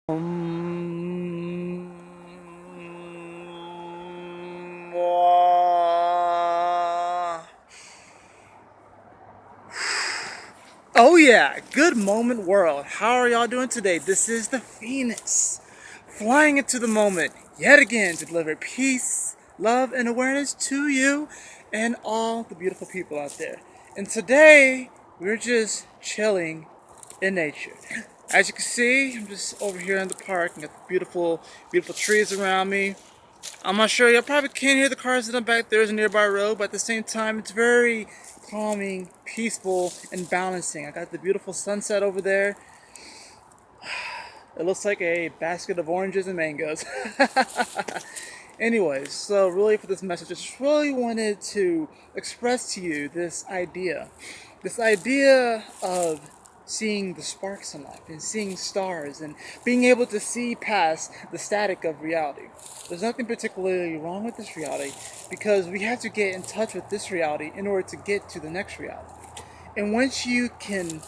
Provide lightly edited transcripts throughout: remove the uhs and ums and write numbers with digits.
Oh yeah, good moment world. How are y'all doing today? This is the Phoenix, flying into the moment yet again to deliver peace, love, and awareness to you and all the beautiful people out there. And today, we're just chilling in nature. As you can see, I'm just over here in the park and got the beautiful, beautiful trees around me. I'm not sure, you probably can't hear the cars that are back there. There's a nearby road, but at the same time, it's very calming, peaceful, and balancing. I got the beautiful sunset over there. It looks like a basket of oranges and mangoes. Anyways, so really for this message, I just really wanted to express to you this idea. This idea of seeing the sparks in life and seeing stars and being able to see past the static of reality. There's nothing particularly wrong with this reality because we have to get in touch with this reality in order to get to the next reality. And once you can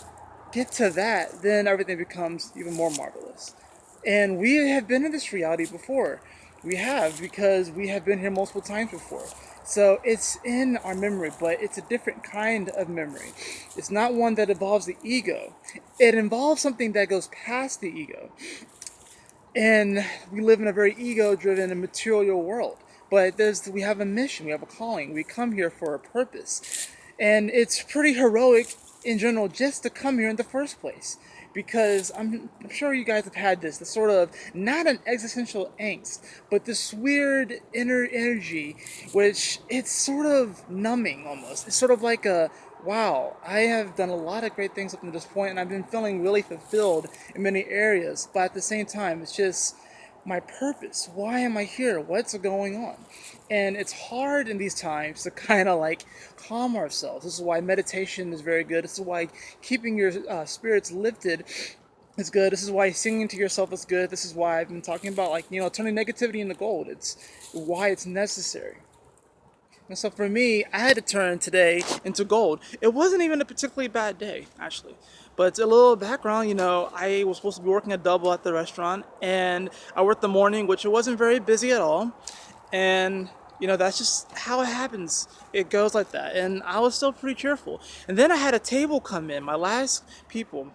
get to that, then everything becomes even more marvelous. And we have been in this reality before. We have, because we have been here multiple times before. So it's in our memory, but it's a different kind of memory. It's not one that involves the ego. It involves something that goes past the ego. And we live in a very ego-driven and material world. But we have a mission, we have a calling. We come here for a purpose. And it's pretty heroic in general just to come here in the first place. Because I'm sure you guys have had this sort of, not an existential angst, but this weird inner energy, which it's sort of numbing almost. It's sort of like a, wow, I have done a lot of great things up to this point, and I've been feeling really fulfilled in many areas. But at the same time, it's just my purpose. Why am I here? What's going on? And it's hard in these times to kind of like calm ourselves. This is why meditation is very good. This is why keeping your spirits lifted is good. This is why singing to yourself is good. This is why I've been talking about, like, turning negativity into gold. It's why it's necessary. And so for me, I had to turn today into gold. It wasn't even a particularly bad day, actually. But a little background, I was supposed to be working a double at the restaurant, and I worked the morning, which it wasn't very busy at all. And, that's just how it happens. It goes like that. And I was still pretty cheerful. And then I had a table come in, my last people.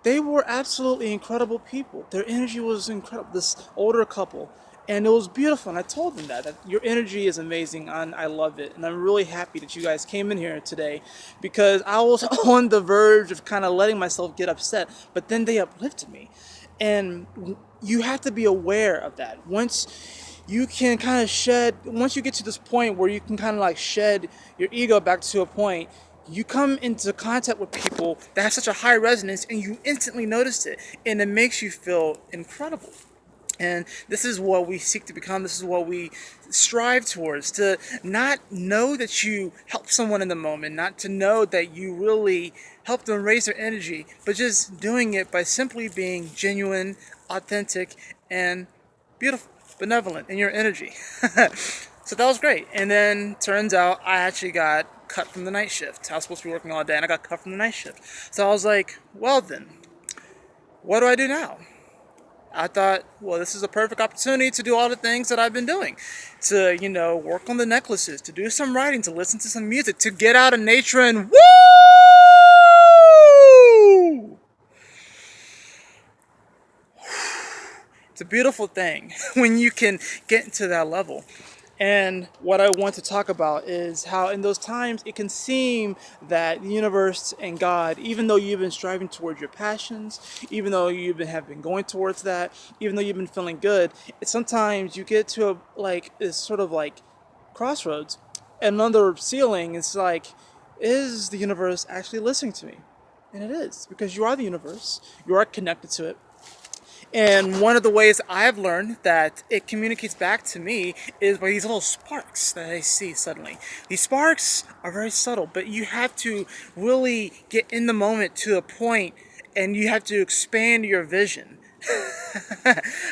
They were absolutely incredible people. Their energy was incredible. This older couple. And it was beautiful. And I told them that your energy is amazing and I love it. And I'm really happy that you guys came in here today because I was on the verge of kind of letting myself get upset. But then they uplifted me. And you have to be aware of that. Once you can kind of once you get to this point where you can kind of like shed your ego back to a point, you come into contact with people that have such a high resonance and you instantly notice it, and it makes you feel incredible. And this is what we seek to become. This is what we strive towards, to not know that you help someone in the moment, not to know that you really help them raise their energy, but just doing it by simply being genuine, authentic, and beautiful, benevolent in your energy. So that was great. And then turns out I actually got cut from the night shift. I was supposed to be working all day and I got cut from the night shift. So I was like, well then, what do I do now? I thought, well, this is a perfect opportunity to do all the things that I've been doing. To, work on the necklaces, to do some writing, to listen to some music, to get out in nature and woo! It's a beautiful thing when you can get into that level. And what I want to talk about is how in those times it can seem that the universe and God, even though you've been striving towards your passions, even though have been going towards that, even though you've been feeling good, sometimes you get to this sort of like crossroads, and on the ceiling it's like, is the universe actually listening to me? And it is, because you are the universe, you are connected to it. And one of the ways I've learned that it communicates back to me is by these little sparks that I see suddenly. These sparks are very subtle, but you have to really get in the moment to a point, and you have to expand your vision.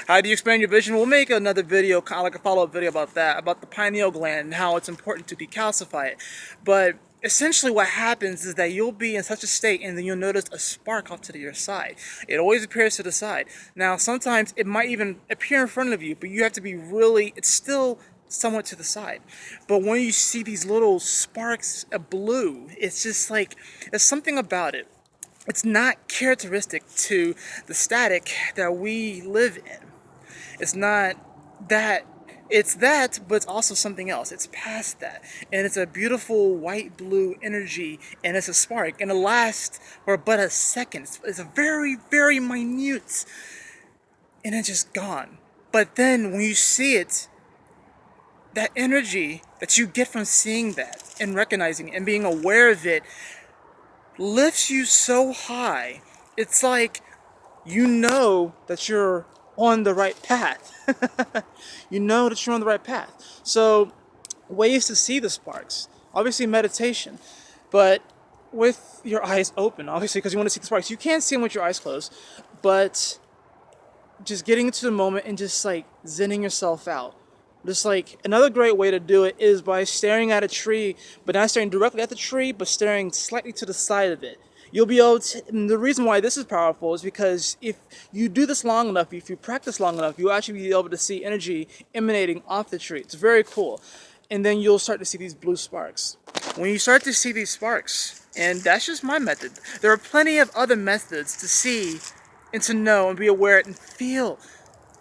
How do you expand your vision? We'll make another video, kind of like a follow-up video about that, about the pineal gland and how it's important to decalcify it. But essentially what happens is that you'll be in such a state and then you'll notice a spark off to your side. It always appears to the side. Now sometimes it might even appear in front of you, but you have to be really, it's still somewhat to the side. But when you see these little sparks of blue, it's just like, there's something about it. It's not characteristic to the static that we live in. It's not that, it's that, but it's also something else. It's past that. And it's a beautiful white blue energy, and it's a spark, and it lasts for but a second. It's a very, very minute, and it's just gone. But then when you see it, that energy that you get from seeing that and recognizing it and being aware of it lifts you so high. It's like you know that you're on the right path. You know that you're on the right path. So, ways to see the sparks. Obviously, meditation, but with your eyes open, obviously, because you want to see the sparks. You can't see them with your eyes closed, but just getting into the moment and just like zenning yourself out. Just like another great way to do it is by staring at a tree, but not staring directly at the tree, but staring slightly to the side of it. You'll be able to, and the reason why this is powerful is because if you do this long enough, if you practice long enough, you'll actually be able to see energy emanating off the tree. It's very cool. And then you'll start to see these blue sparks. When you start to see these sparks, and that's just my method, there are plenty of other methods to see and to know and be aware and feel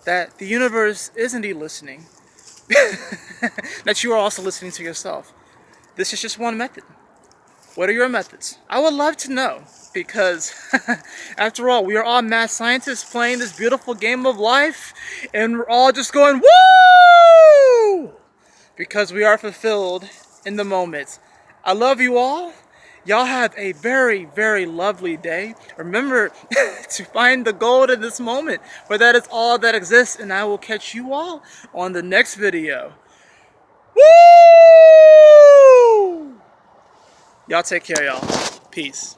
that the universe is indeed listening. That you are also listening to yourself. This is just one method. What are your methods? I would love to know, because after all, we are all mad scientists playing this beautiful game of life, and we're all just going, woo! Because we are fulfilled in the moment. I love you all. Y'all have a very, very lovely day. Remember to find the gold in this moment, for that is all that exists, and I will catch you all on the next video. Woo! Y'all take care, y'all. Peace.